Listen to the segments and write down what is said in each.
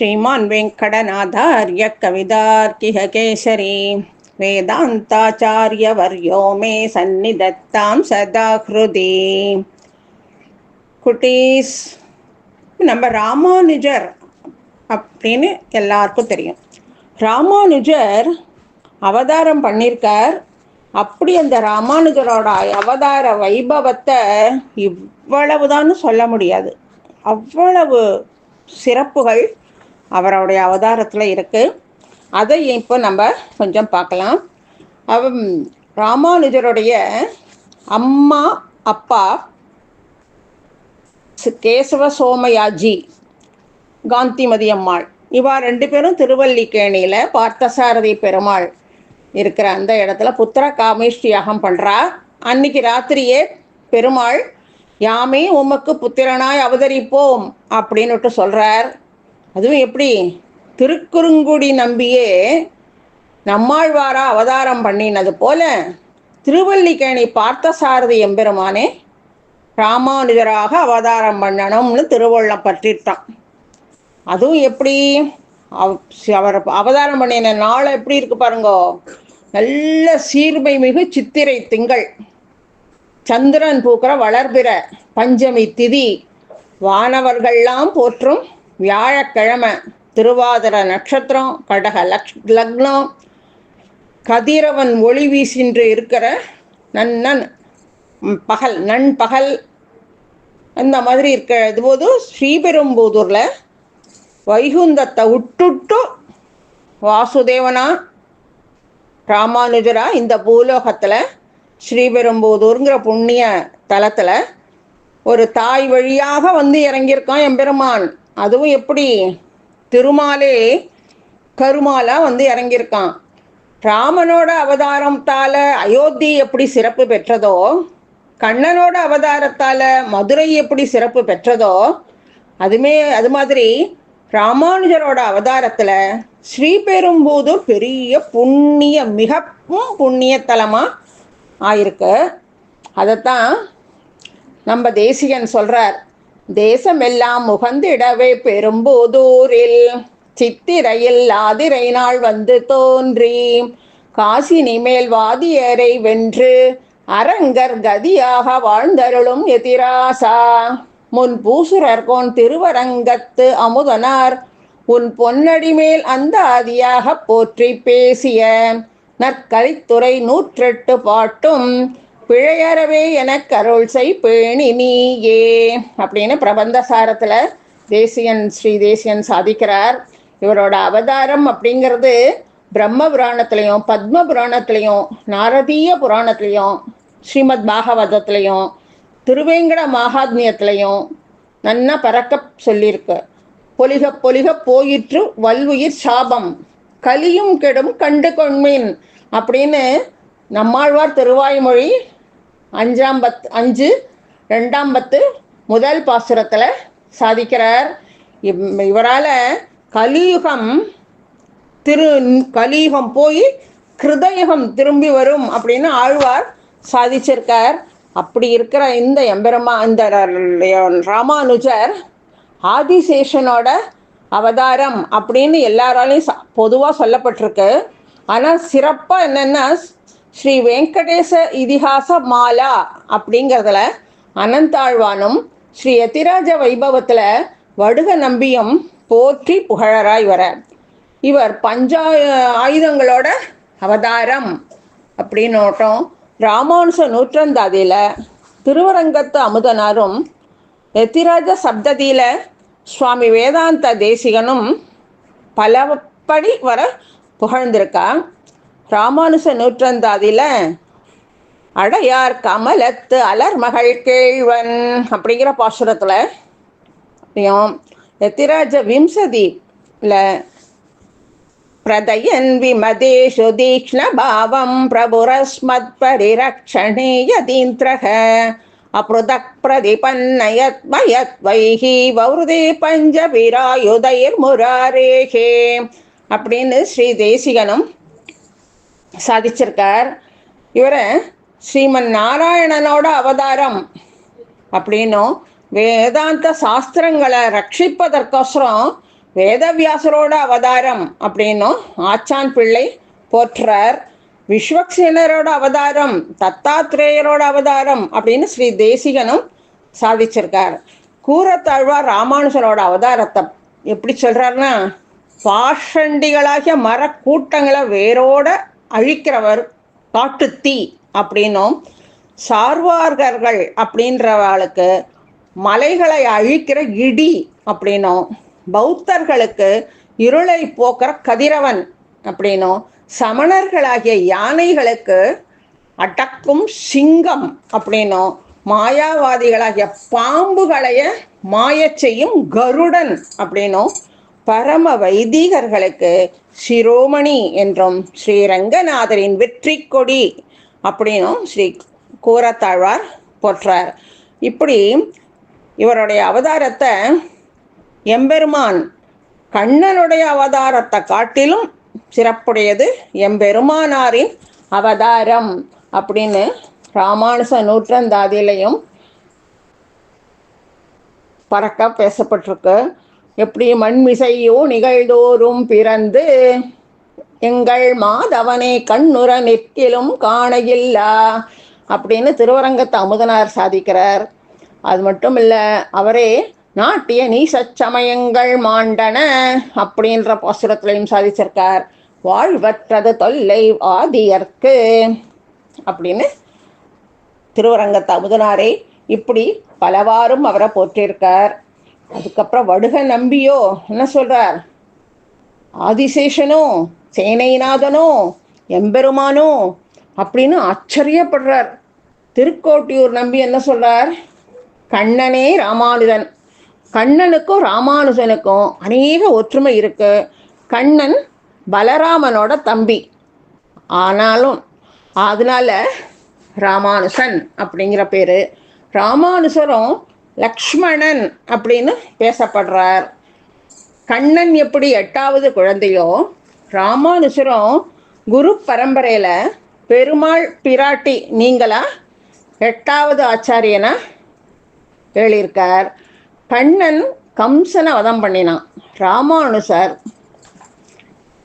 श्रीमान् वेङ्कटनाथार्य कवितार्किः केसरी वेदान्ताचार्यवर्यो मे सन्निधत्तां सदा हृदि. குட்டீஸ், நம்ம ராமானுஜர் அப்படின்னு எல்லாருக்கும் தெரியும். ராமானுஜர் அவதாரம் பண்ணியிருக்கார். அப்படி அந்த ராமானுஜரோட அவதார வைபவத்தை இவ்வளவுதான்னு சொல்ல முடியாது. அவ்வளவு சிறப்புகள் அவருடைய அவதாரத்தில் இருக்குது. அதை இப்போ நம்ம கொஞ்சம் பார்க்கலாம். ராமானுஜருடைய அம்மா அப்பா கேசவ சோமயாஜி, காந்திமதி அம்மாள், இவா ரெண்டு பேரும் திருவல்லிக்கேணியில் பார்த்தசாரதி பெருமாள் இருக்கிற அந்த இடத்துல புத்திர காமேஷ்டி யாகம் பண்ணுறா. அன்னைக்கு ராத்திரியே பெருமாள் யாமே உமக்கு புத்திரனாய் அவதரிப்போம் அப்படின்னுட்டு சொல்கிறார். அதுவும் எப்படி, திருக்குறுங்குடி நம்பியே நம்மாழ்வாரா அவதாரம் பண்ணினது போல திருவல்லிக்கேணி பார்த்தசாரதி எம்பெருமானே ராமானுஜராக அவதாரம் பண்ணணும்னு திருவள்ளம் பற்றிட்டான். அதுவும் எப்படி, அவர் அவதாரம் பண்ணின நாள் எப்படி இருக்கு பாருங்கோ. நல்ல சீர்மை மிகு சித்திரை திங்கள், சந்திரன் பூக்கிற வளர்பிற பஞ்சமி திதி, வானவர்கள்லாம் போற்றும் வியாழக்கிழமை, திருவாதிர நட்சத்திரம், கடக லக்னம், கதிரவன் ஒளி வீசின்று இருக்கிற நண்பகல் அந்த மாதிரி இருக்கிறது போது ஸ்ரீபெரும்புதூரில் வைகுந்தத்தை விட்டுட்டு வாசுதேவனா ராமானுஜரா இந்த பூலோகத்தில் ஸ்ரீபெரும்புதூருங்கிற புண்ணிய தலத்தில் ஒரு தாய் வழியாக வந்து இறங்கியிருக்கான் எம்பெருமான். அதுவும் எப்படி, திருமாலே கருமாலா வந்து இறங்கியிருக்கான். ராமனோட அவதாரத்தால் அயோத்தி எப்படி சிறப்பு பெற்றதோ, கண்ணனோட அவதாரத்தால் மதுரை எப்படி சிறப்பு பெற்றதோ, அது மாதிரி ராமானுஜரோட அவதாரத்தில் ஸ்ரீபெரும்புதூர் பெரிய மிகவும் புண்ணியத்தலமாக ஆயிருக்கு. அதைத்தான் நம்ம தேசிகன் சொல்கிறார். தேசமெல்லாம் முகந்திடவே பெரும்புதூரில் சித்திரையில் ஆதிரை நாள் வந்து தோன்றி காசினி மேல் வாதியரை வென்று அரங்கர் கதியாக வாழ்ந்தருளும் எதிராசா முன் பூசுரர்கோன் திருவரங்கத்து அமுதனார் உன் பொன்னடி மேல் அந்த ஆதியாக போற்றி பேசிய நற்கலித்துறை 108 பாட்டும் பிழையறவே எனக்கு அருள் செய் பேணி நீயே அப்படின்னு பிரபந்தசாரத்தில் ஸ்ரீ தேசியன் சாதிக்கிறார். இவரோட அவதாரம் அப்படிங்கிறது பிரம்ம புராணத்திலையும் பத்ம புராணத்திலையும் நாரதீய புராணத்திலையும் ஸ்ரீமத் பாகவதத்திலையும் திருவேங்கட மகாத்மியத்திலையும் நன்னா பறக்க சொல்லியிருக்கு. பொலிக பொலிக போயிற்று வல்வுயிர் சாபம் கலியும் கெடும் கண்டு கொண்மீன் அப்படின்னு நம்மாழ்வார் திருவாய்மொழி 5:2 முதல் பாசுரத்தில் சாதிக்கிறார். இவரால் கலியுகம் போய் கிருதயுகம் திரும்பி வரும் அப்படின்னு ஆழ்வார் சாதிச்சிருக்கார். அப்படி இருக்கிற இந்த ராமானுஜர் ஆதிசேஷனோட அவதாரம் அப்படின்னு எல்லாராலையும் பொதுவாக சொல்லப்பட்டிருக்கு. ஆனால் சிறப்பாக என்னென்னா, ஸ்ரீ வெங்கடேச இதிகாச மாலா அப்படிங்கிறதுல அனந்தாழ்வானும் ஸ்ரீ யதிராஜ வைபவத்தில் வடுக நம்பியும் போற்றி புகழராய் வர இவர் ஆயுதங்களோட அவதாரம் அப்படின்னு நோட்டம். ராமானுஜ நூற்றந்தாதியில் திருவரங்கத்து அமுதனாரும் யதிராஜ சப்ததியில் சுவாமி வேதாந்த தேசிகனும் பலபடி வர புகழ்ந்திருக்கா. ராமானுஜ நூற்றந்தாதியில் அடையார் கமலத்து அலர்மகள் கேழ்வன் அப்படிங்கிற பாசுரத்தில் யதிராஜ விம்சதியில் பிரதயன் விமதேஷு தீக்ஷ்ண பாவம் பிரபுரஸ்மத் பரிரக்ஷணே யதீந்திரக அப்ருதக் பிரதிபன்னயத் மயத் வைஹி வௌருதே பஞ்சபிராயுதைர் முராரேகே அப்படின்னு ஸ்ரீ தேசிகனும் சாதிச்சிருக்கார். இவரை ஸ்ரீமன் நாராயணனோட அவதாரம் அப்படின்னும் வேதாந்த சாஸ்திரங்களை ரட்சிப்பதற்கோசரம் வேதவியாசரோட அவதாரம் அப்படின்னும் ஆச்சான் பிள்ளை போற்றார். விஸ்வக்சேனரோட அவதாரம், தத்தாத்ரேயரோட அவதாரம் அப்படின்னு ஸ்ரீ தேசிகனும் சாதிச்சிருக்கார். கூரத்தாழ்வார் ராமானுஜரோட அவதாரத்தை எப்படி சொல்றாருன்னா, பாஷண்டிகளாகிய மரக்கூட்டங்களை வேரோட அழிக்கிறவர் காட்டுத்தீ அப்படின்னும், சார்வார்கர்கள் அப்படின்றவர்களுக்கு மலைகளை அழிக்கிற இடி அப்படின்னும், பௌத்தர்களுக்கு இருளை போக்குற கதிரவன் அப்படின்னும், சமணர்களாகிய யானைகளுக்கு அடக்கும் சிங்கம் அப்படின்னும், மாயாவாதிகளாகிய பாம்புகளைய மாய செய்யும் கருடன் அப்படின்னும், பரம வைதிகர்களுக்கு சிரோமணி என்றும், ஸ்ரீரங்கநாதரின் வெற்றி கொடி அப்படின்னும் ஸ்ரீ கூரத்தாழ்வார் போற்றார். இப்படி இவருடைய அவதாரத்தை எம்பெருமான் கண்ணனுடைய அவதாரத்தை காட்டிலும் சிறப்புடையது எம்பெருமானாரின் அவதாரம் அப்படின்னு ராமானுஜ நூற்றந்தாதியிலையும் பறக்க பேசப்பட்டிருக்கு. எப்படி மண்மிசையோ நிகழ்தோறும் பிறந்து எங்கள் மாதவனை கண்ணுற நிற்கிலும் காணையில்லா அப்படின்னு திருவரங்கத்து அமுதனார் சாதிக்கிறார். அது மட்டும் இல்லை, அவரே நாட்டிய நீசச்சமயங்கள் மாண்டன அப்படின்ற பாசுரத்திலையும் சாதிச்சிருக்கார். வாழ்வற்றது தொல்லை ஆதியர்க்கு அப்படின்னு திருவரங்கத்து அமுதனாரே இப்படி பலவாறும் அவரை போற்றியிருக்கார். அதுக்கப்புறம் வடுக நம்பியோ என்ன சொல்றார், ஆதிசேஷனோ சேனைநாதனோ எம்பெருமானோ அப்படின்னு ஆச்சரியப்படுறார். திருக்கோட்டியூர் நம்பி என்ன சொல்றார், கண்ணனே ராமானுஜன். கண்ணனுக்கும் ராமானுஜனுக்கும் அநேக ஒற்றுமை இருக்கு. கண்ணன் பலராமனோட தம்பி, ஆனாலும் அதனால ராமானுஜன் அப்படிங்கிற பேரு. ராமானுஜரும் லக்ஷ்மணன் அப்படின்னு பேசப்படுறார். கண்ணன் எப்படி 8வது குழந்தையோ, ராமானுஜரும் குரு பரம்பரையில பெருமாள் பிராட்டி நீங்களா 8வது ஆச்சாரியனா எழுதியிருக்கார். கண்ணன் கம்சனை வதம் பண்ணினான். ராமானுஜர்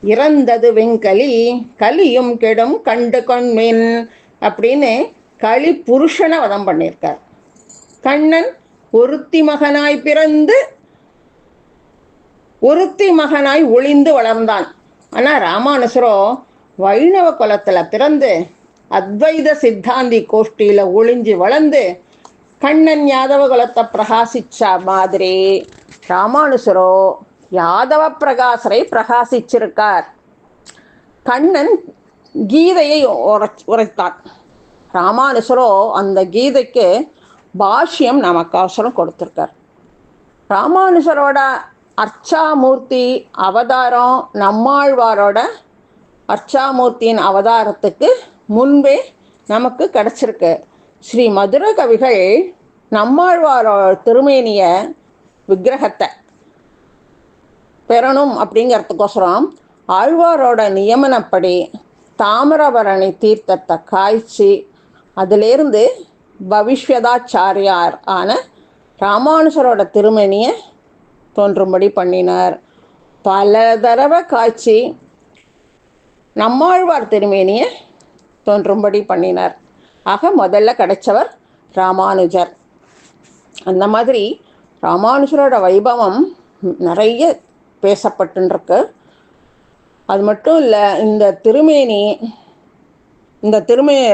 இறந்தது வெங்கலி கலியும் கெடும் கண்டு கொண்மின் அப்படின்னு களி புருஷனை வதம் பண்ணியிருக்கார். கண்ணன் ஒருத்தி மகனாய் பிறந்து ஒருத்தி மகனாய் ஒளிந்து வளர்ந்தான். ஆனால் ராமானுஜரோ வைணவ குலத்தில் பிறந்து அத்வைத சித்தாந்தி கோஷ்டியில் ஒளிஞ்சு வளர்ந்து கண்ணன் யாதவ குலத்தை பிரகாசிச்ச மாதிரி ராமானுஜரோ யாதவ பிரகாசரை பிரகாசிச்சிருக்கார். கண்ணன் கீதையை உரைத்தான். ராமானுஜரோ அந்த கீதைக்கு பாஷ்யம் நமக்கு அவசரம் கொடுத்துருக்கார். ராமானுஜரோட அர்ச்சாமூர்த்தி அவதாரம் நம்மாழ்வாரோட அர்ச்சாமூர்த்தியின் அவதாரத்துக்கு முன்பே நமக்கு கிடச்சிருக்கு. ஸ்ரீ மதுர கவிகள் நம்மாழ்வாரோட திருமேனிய விக்கிரகத்தை பெறணும் அப்படிங்கிறதுக்கோசரம் ஆழ்வாரோட நியமனப்படி தாமிரபரணி தீர்த்தத்தை காய்ச்சி அதிலேருந்து பவிஷ்யதாச்சாரியார் ஆன ராமானுஜரோட திருமேனியை தோன்றும்படி பண்ணினார். பல தடவை காய்ச்சி நம்மாழ்வார் திருமேனியை தோன்றும்படி பண்ணினார். ஆக முதல்ல கிடைச்சவர் ராமானுஜர். அந்த மாதிரி ராமானுஜரோட வைபவம் நிறைய பேசப்பட்டுருக்கு. அது மட்டும் இல்லை, இந்த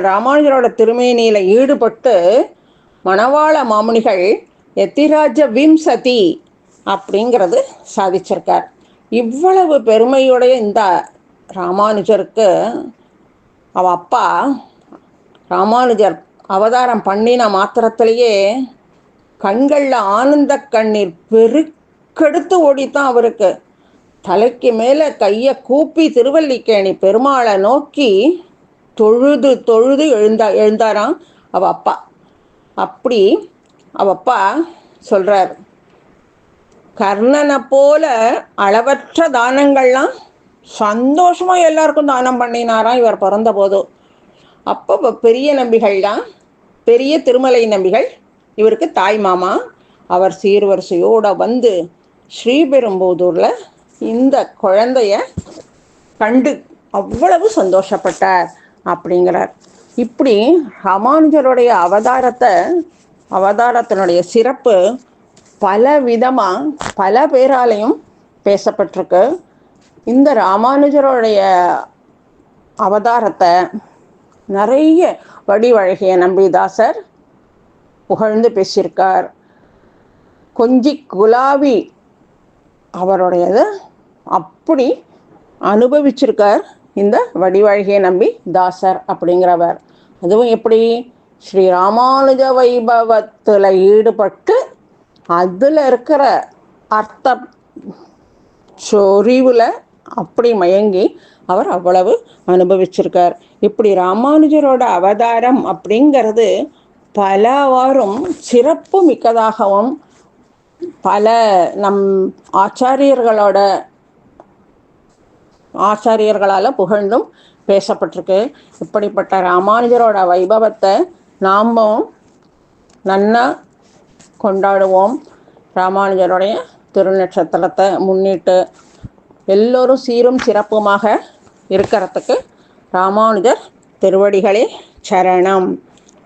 ராமானுஜரோட திருமேனியில் ஈடுபட்டு மணவாள மாமுனிகள் யதிராஜ விம்சதி அப்படிங்கிறது சாதிச்சிருக்கார். இவ்வளவு பெருமையுடைய இந்த ராமானுஜருக்கு அவ அப்பா ராமானுஜர் அவதாரம் பண்ணின மாத்திரத்திலேயே கண்களில் ஆனந்த கண்ணீர் பெருக்கெடுத்து ஓடித்தான் அவருக்கு. தலைக்கு மேலே கையை கூப்பி திருவல்லிக்கேணி பெருமாளை நோக்கி தொழுது தொழுது எழுந்தாராம் அவ அப்பா. அப்படி அவ அப்பா சொல்கிறார், கர்ணனை போல அளவற்ற தானங்கள்லாம் சந்தோஷமாக எல்லாருக்கும் தானம் பண்ணினாராம் இவர் பிறந்த போதும். அப்போ பெரிய நம்பிகள் தான், பெரிய திருமலை நம்பிகள் இவருக்கு தாய் மாமா. அவர் சீர்வரிசையோடு வந்து ஸ்ரீபெரும்புதூரில் இந்த குழந்தைய கண்டு அவ்வளவு சந்தோஷப்பட்டார் அப்படிங்கிறார். இப்படி ராமானுஜருடைய அவதாரத்தினுடைய சிறப்பு பல விதமாக பல பேராலையும் பேசப்பட்டிருக்கு. இந்த ராமானுஜருடைய அவதாரத்தை நிறைய வடிவழகிய நம்பிதாசர் புகழ்ந்து பேசியிருக்கார். கொஞ்சி குலாவி அவருடையது அப்படி அனுபவிச்சிருக்கார் இந்த வடிவழகிய நம்பி தாசர் அப்படிங்கிறவர். அதுவும் எப்படி ஸ்ரீ ராமானுஜ வைபவத்தில் ஈடுபட்டு அதில் இருக்கிற அர்த்த சொறிவில் அப்படி மயங்கி அவர் அவ்வளவு அனுபவிச்சிருக்கார். இப்படி ராமானுஜரோட அவதாரம் அப்படிங்கிறது பலவாறும் சிறப்பு மிக்கதாகவும் பல நம் ஆச்சாரியர்களால் புகழ்ந்தும் பேசப்பட்டிருக்கு. இப்படிப்பட்ட ராமானுஜரோட வைபவத்தை நாம் நன்னா கொண்டாடுவோம். ராமானுஜருடைய திருநட்சத்திரத்தை முன்னிட்டு எல்லோரும் சீரும் சிறப்புமாக இருக்கிறதுக்கு ராமானுஜர் திருவடிகளே சரணம்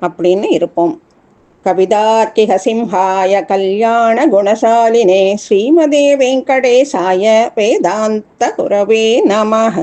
அப்படின்னு இருப்போம். கவிதார்க்கிக சிம்ஹாய கல்யாண குணசாலினே ஸ்ரீமதே வெங்கடேசாய வேதாந்த குரவே நமஹ.